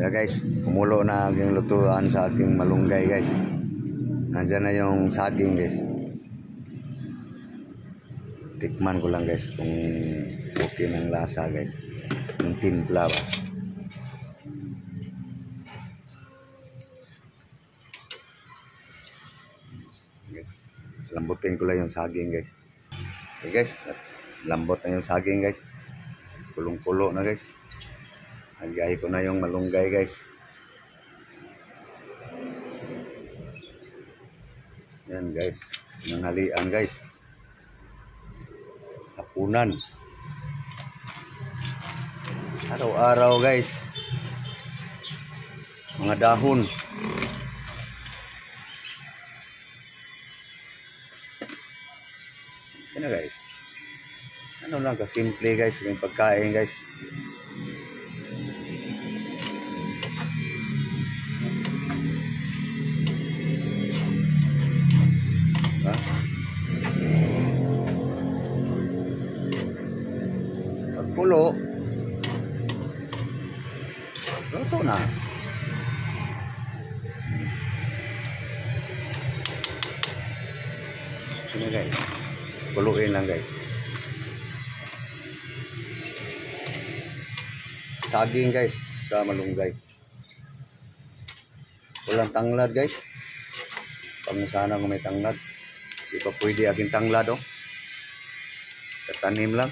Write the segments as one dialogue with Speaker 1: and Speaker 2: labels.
Speaker 1: Kaya guys, kumulo na aking lutuan sa ating malunggay guys. Nandiyan na yung saging guys. Tikman ko lang guys kung okay ng lasa guys. Yung timpla ba. Guys, lambutin ko lang yung saging guys. Okay guys, lambot na yung saging guys. Kulong-kulo na guys. Nagyahi ko na yung malunggay guys. Yan guys, nanghalian guys. Hapunan. Araw-araw guys. Mga dahon. Yan na guys. Ano lang kasimple guys, yung pagkain guys. Pagkulo, luto na. Ini guys, kuluin lang guys. Saging guys sa malunggay. Walang tanglad guys. Pag sana kung may tanglad, di pa pwede aking tanglad oh. Katanim lang.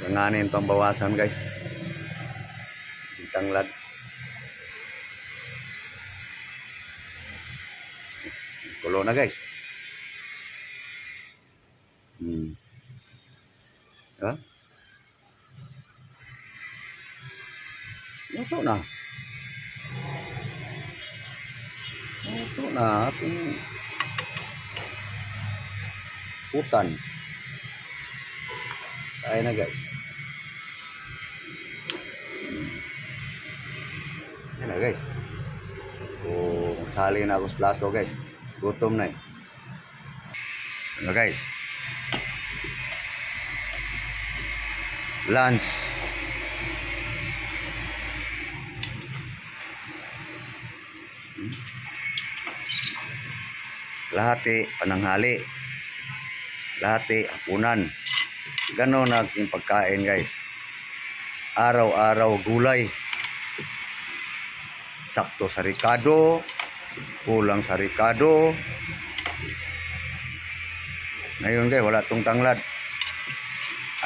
Speaker 1: Langanin pang bawasan guys. Tanglad. Kulo na guys. Ha? Luto na. Luto na ating hutan. Kaya na guys. Yan na guys. So, magsali na ako sa plato guys. Gutom na eh. Yan na guys. Lunch. Lahati pananghali. Lahati hapunan. Ganon na aking pagkain guys. Araw-araw gulay. Sakto sa ricado, kulang sa ricado. Ngayon guys, wala tong tanglad.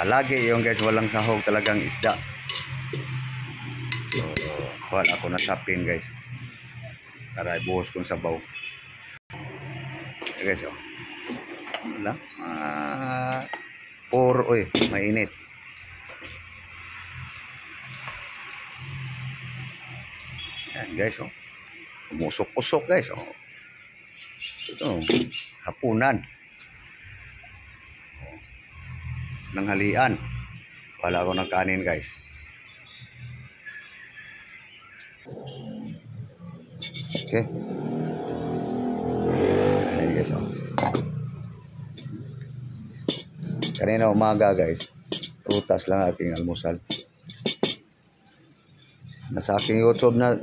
Speaker 1: Lagi yung guys, walang sahog talagang isda. So, wala ako nasapin guys. Para ibuhos kong sabaw. Okay, guys, oh. Wala. Oy, mainit. Yan guys, oh. Umusok-usok guys, oh. Ito, hapunan. Nanghalian. Wala ko ng kanin guys. Okay. Ayan guys, oh. Kanina umaga guys, prutas lang ating almusal. Nasa aking YouTube na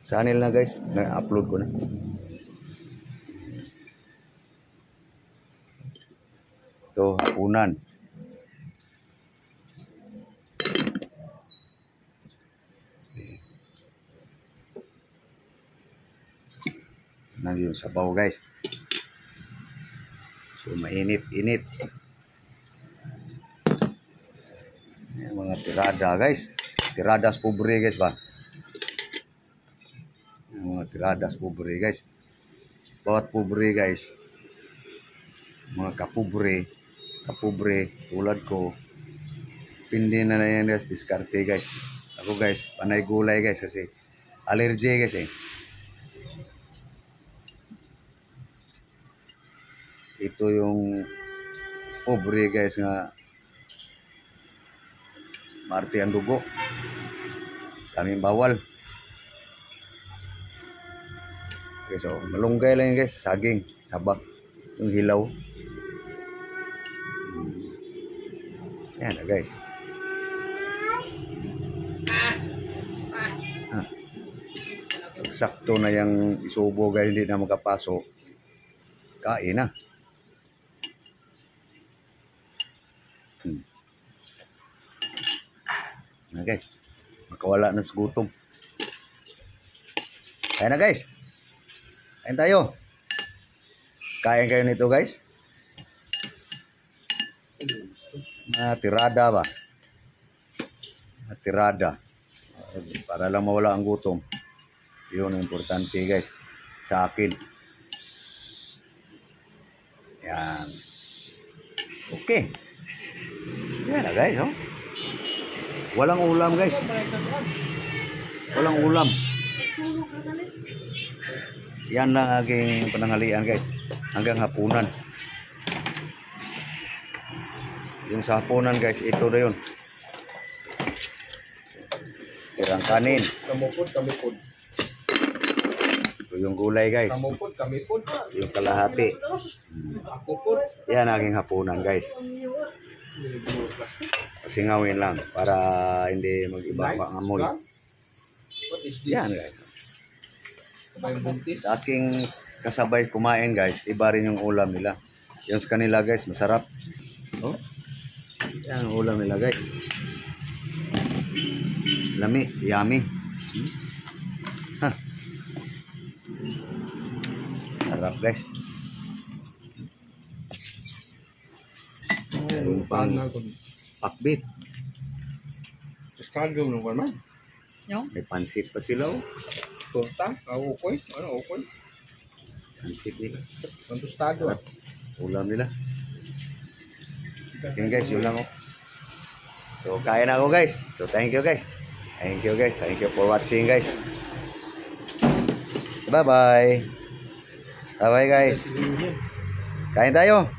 Speaker 1: channel na guys, na-upload ko na. Ito, hapunan. Nandiyo yung sabaw guys. So mainit-init. Mga tirada guys. Tiradas pobre guys ba. Mga tiradas pobre guys. Bawat pobre guys. Mga kapobre tulad ko. Pindi na yan guys, diskarte guys. Ako guys, panay gulay guys kasi allergy guys eh. Ito yung pobre guys nga marte ang dugo. Daming bawal. Okay, so malunggay lang yun guys, saging, sabak, yung hilaw. Yan na guys. Sakto na yung isubo guys, hindi na makapasok. Kain na. Na guys, makawala na sa gutom. Kain na guys. Kain tayo. Kain kayo nito guys. Tirada ba? Tirada. Para lang mawala ang gutom. Yun ang importante guys. Sa akin. Yan. Okay. Yan na guys. Oh. Walang ulam guys. Walang ulam. Yan lang aking pananghalian guys. Hanggang hapunan. Yung sa hapunan guys, ito na yun. Tirang kanin.
Speaker 2: Kamupod, kamipod.
Speaker 1: Ito yung gulay guys.
Speaker 2: Kamupod, kamipod.
Speaker 1: Yung kalahati.
Speaker 2: Akupod.
Speaker 1: Yan aking hapunan guys. Singawin lang para hindi mag-iba pa ang amoy.
Speaker 2: What is this?
Speaker 1: Yan guys.
Speaker 2: May buntis.
Speaker 1: Sa aking kasabay kumain guys, iba rin yung ulam nila. Yung sa kanila guys, masarap. Oh. Yan ang ulam nila guys. Lami, yummy. Ha. Sarap guys. Meron pang pakbit.
Speaker 2: Stadium nung man.
Speaker 1: May pansit pa sila oh.
Speaker 2: Torta, ukoy, ano ukoy?
Speaker 1: Pansit nila.
Speaker 2: Ang tostado.
Speaker 1: Sarap. Ulam nila. Yun guys, yun lang oh. So, kain ako guys. So, thank you guys. Thank you guys. Thank you for watching guys. Bye-bye. Bye-bye guys. Kain tayo.